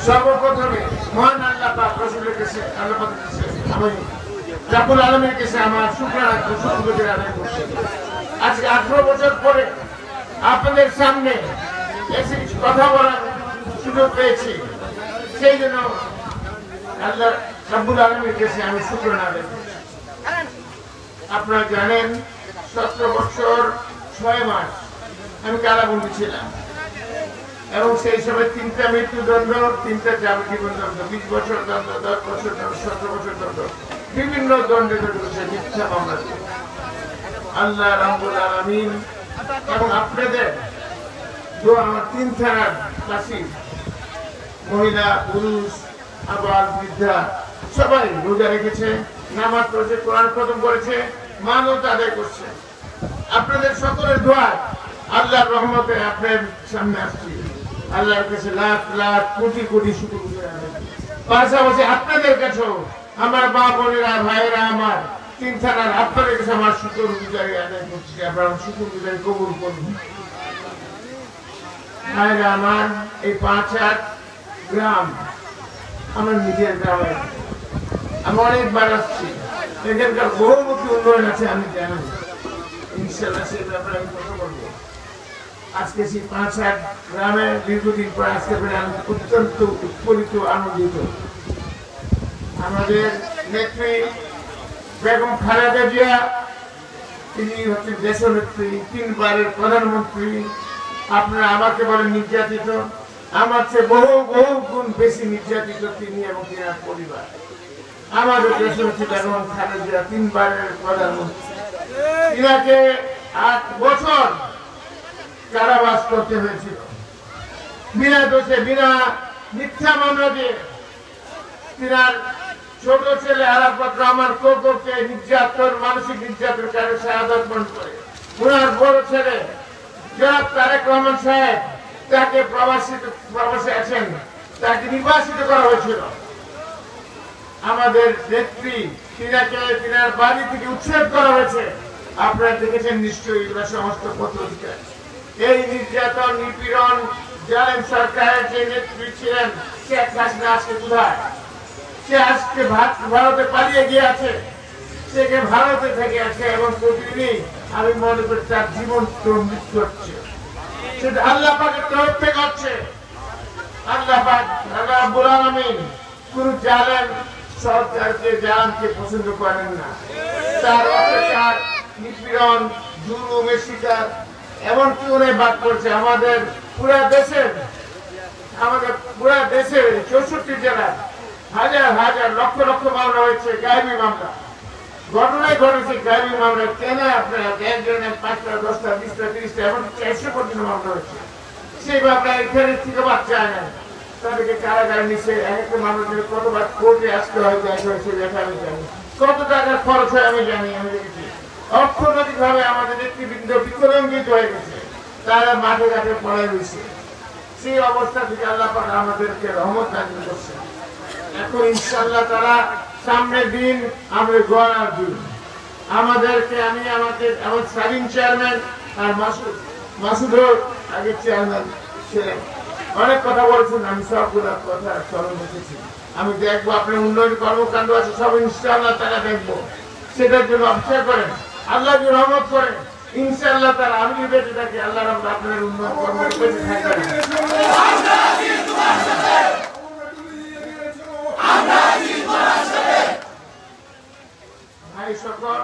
সর্বপ্রথমে মহান আল্লাহ পাক রাসূলের কাছে আল্লাহ পাকের কাছে আমি রাব্বুল আলামিনের কাছে আমার শুকরানা শুকরিয়া আদায় করছি। আজকে 18 বছর পরে আপনাদের সামনে এসে কথা বলার সুযোগ পেয়েছি, সেই জন্য আল্লাহ রাব্বুল আলামিনের কাছে আমি শুকরিয়া আদায় করছি। আপনারা জানেন 17 বছর 6 মাস আমি কারাবন্দী ছিলাম এবং সেই সময় 3টা মৃত্যুদণ্ড, 3টা যাবজ্জীবন দণ্ড, 20 বছর দণ্ড, 10 বছর দণ্ড, 17 বছর দণ্ড, বিভিন্ন দণ্ডে দণ্ড মিথ্যা মামলা। আল্লাহ রাব্বুল আলামিন এবং আপনাদের দোয়া, আমার 3 থানার ফাঁসি, মহিলা, পুরুষ, আবাল, বৃদ্ধা সবাই রোজা রেখেছে, নামাজ পড়েছে, কোরআন খতম করেছে, মানত আদায় করছে। আপনাদের সকলের দোয়া আল্লাহর রহমতে আপনার সামনে আসছি। আল্লাহর কাছে লাখ লাখ কোটি কোটি শুকরিয়া। পাশাপাশি আপনাদের কাছেও আমার মা বোনেরা, ভাইয়েরা, আমার 3 থানার আপনাদের কাছে আমার শুকরগুজারি আদায় করছি। আপনারা শুকরগুজারি কবুল করুন। ভাইয়েরা আমার, এই 5-8 গ্রাম আমার নিজের গ্রামে আমি অনেকবার আসছি। এখানকার বহুমুখী উন্নয়ন আছে আমি জানি, ইনশাআল্লাহ সেই ব্যাপারে আমি কথা বলবো। আজকে সেই 5-8 গ্রামে দীর্ঘদিন পর আজকে আমি অত্যন্ত উৎফুল্লিত, আনন্দিত। আমাদের নেত্রী বেগম খালেদা জিয়া, তিনি হচ্ছেন দেশনেত্রী, 3 বারের প্রধানমন্ত্রী। আপনারা আমাকে বলেন নির্যাতিত, আমার চেয়ে বহু বহু গুণ বেশি নির্যাতিত তিনি এবং তার পরিবার। আমাদের দেশনেত্রী বেগম খালেদা জিয়া 3 বারের প্রধানমন্ত্রী, তিনাকে 8 বছর কারাবাস করতে হয়েছিল বিনা দোষে, বিনা মিথ্যা মামলা দিয়ে। তিনার ছোট ছেলে আরাফাত রহমান কোকোকে নির্যাতন, মানসিক নির্যাতন কারণে শাহাদাত বরণ করে। ওনার বড় ছেলে জনাব তারেক রহমান সাহেব, তাকে প্রবাসে আছেন, তাকে নির্বাসিত করা হয়েছিল। আমাদের নেত্রী তিনাকে তিনার বাড়ি থেকে উচ্ছেদ করা হয়েছে। আপনারা দেখেছেন নিশ্চয়ই, এগুলো সমস্ত পত্রিকা। এই নির্যাতন, নিপীড়ন, জালেম সরকারের যে নেত্রী ছিলেন শেখ হাসিনা আজকে কোথায়? সে আজকে ভারতে পালিয়ে গিয়ে আছে, সে ভারতে থেকে আছে এবং প্রতিদিনই আমি মনে করি তার জীবন মৃত্যু হচ্ছে। সেটা আল্লাহ পাকের তরফ থেকে হচ্ছে। আল্লাহ পাক রাব্বুল আলামিন কোন জালেম সরকারকে, জালেমকে পছন্দ করেন না। তার অত্যাচার, নিপীড়ন, জুলুমের শিকার এমনকি উনি বাদ করছে আমাদের পুরা দেশের 64 জেলায় হাজার হাজার লক্ষ লক্ষ মামলা হয়েছে, গায়েবী মামলা। ঘটনায় ঘটেছে গায়েবী মামলা। কেন আপনারা একজনের 5টা, 10টা, 20টা, 30টা এমন 400 পর্যন্ত মামলা হয়েছে। সেই মামলা এখানে থেকে বাদ যায় না, তাদেরকে কারাগারে নিচে একটা মানুষের কতবার কোর্টে আসতে হয়, সে দেখা আমি জানি, কত টাকার খরচ হয় আমি জানি, আমি দেখেছি। অর্থনৈতিক ভাবে আমাদের নেতৃবৃন্দ বিকলাঙ্গিত হয়ে গেছে, তারা মাঠে ঘাটে পড়ে রয়েছে। সেই অবস্থা থেকে আল্লাহ পাক আমাদেরকে রহমত নাযিল করছে। এখন ইনশাআল্লাহ তারা সামনের দিন আমাদের গড়ার দিন আমাদেরকে, আমি আমার স্বাধীন চেয়ারম্যান আর মাসুদও আগে চেয়ারম্যান ছিলেন, অনেক কথা বলছেন, আমি সবগুলো কথা স্মরণ রেখেছি। আমি দেখবো আপনার উন্নয়ন কর্মকাণ্ড আছে সব ইনশাআল্লাহ তারা দেখবো, সেটার জন্য অপেক্ষা করেন, আল্লাহ যদি রহমত করেন ইনশাআল্লাহ তারা আমি বেঁচে থাকি, আল্লাহ রাব্বুল আপনার উন্নয়ন কর্ম বেঁচে থাকবেন। ভাই সকল,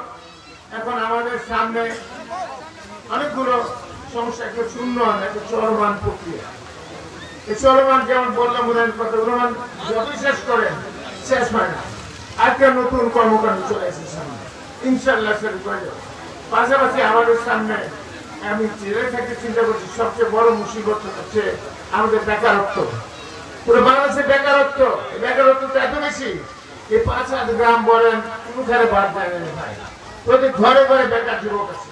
এখন আমাদের সামনে অনেকগুলো সমস্যা, একটা শূন্য, একটা চলমান প্রক্রিয়া। এই চলমান, যেমন বললাম উন্নয়ন কথা, উন্নয়ন যতই শেষ করেন শেষ হয় না। একটা নতুন কর্মকাণ্ড চলে এসেছে সামনে, ইনশাআল্লাহ শুরু করে যাবে। পাশাপাশি আমাদের সামনে আমি জেলে থেকে চিন্তা করছি, সবচেয়ে বড় মুসিবত হচ্ছে আমাদের বেকারত্ব। পুরো বাংলাদেশে বেকারত্ব, এই বেকারত্বটা এত বেশি, এই 5-8 গ্রাম বলেন কোনখানে বাদ যায় না ভাই। প্রতি ঘরে ঘরে বেকার যুবক আছে,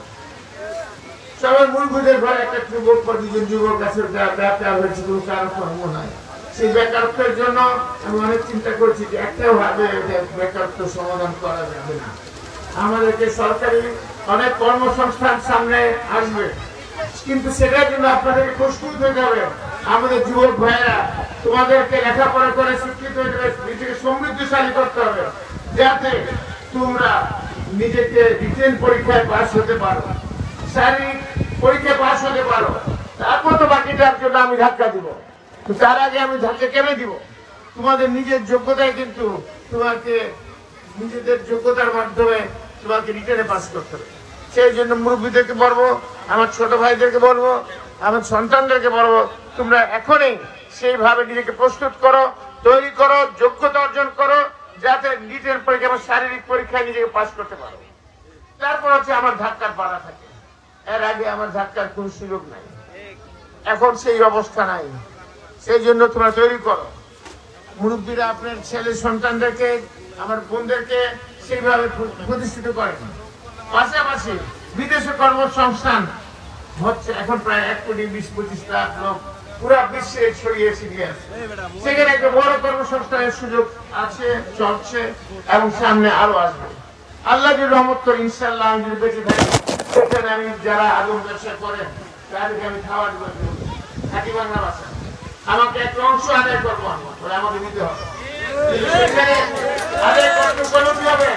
সবার মূলভূতের ঘরে একটা যুবক বা 2জন যুবক আছে, বেকার হয়েছে, কোনো কারণ নাই। সেই বেকারত্বের জন্য আমি অনেক চিন্তা করছি যে একটাও ভাবে বেকারত্ব সমাধান করা যাবে না। আমাদেরকে সরকারি অনেক কর্মসংস্থান সামনে আসবে, কিন্তু সেটার জন্য আপনাদেরকে প্রস্তুত হতে হবে। আমাদের যুবক ভাইয়েরা তোমাদেরকে লেখাপড়া করে শিক্ষিত নিজেকে সমৃদ্ধশালী করতে হবে, যাতে তোমরা নিজেকে রিটেন পরীক্ষায় পাস হতে পারো, শারীরিক পরীক্ষায় পাস হতে পারো। তারপর তো বাকিটার জন্য আমি ধাক্কা দিব। তো তার আগে আমি ধাক্কা কেন দিব? তোমাদের নিজের যোগ্যতায় কিন্তু তোমাকে নিজেদের যোগ্যতার মাধ্যমে তোমাকে রিটেনে পাস করতে হবে। সেই জন্য মুরব্বীদেরকে বলবো, আমার ছোট ভাইদেরকে বলবো, আমার সন্তানদেরকে বলবো, তোমরা এখনই সেইভাবে নিজেকে প্রস্তুত করো, তৈরি করো, যোগ্যতা অর্জন করো, যাতে রিটেন পরীক্ষা বা শারীরিক পরীক্ষায় নিজেকে পাস করতে পারো। তারপর হচ্ছে আমার ধাক্কার পাড়া থাকে, এর আগে আমার ধাক্কার কোন সুযোগ নাই। এখন সেই অবস্থা নাই, সেই জন্য তোমরা তৈরি করো। মুরব্বীরা আপনার ছেলে সন্তানদেরকে, আমার বোনদেরকে সেইভাবে প্রতিষ্ঠিত করেন। পাশাপাশি বিদেশে কর্মসংস্থান হচ্ছে, এখন প্রায় 1,20-25 লাখ লোক পুরা বিশ্বে ছড়িয়ে ছিটিয়ে আছে। সেখানে একটা বড় কর্মসংস্থানের সুযোগ আছে, চলছে এবং সামনে আরো আসবে। আল্লাহ যদি রহমত করে ইনশাআল্লাহ আমি যদি বেঁচে থাকি, সেখানে আমি যারা আগুন ব্যবসা করেন তাদেরকে আমি খাওয়ার জন্য থাকি বাংলা ভাষা, আমাকে একটা অংশ আদায় করবো, আমাকে নিতে হবে। আদায় করতে হবে।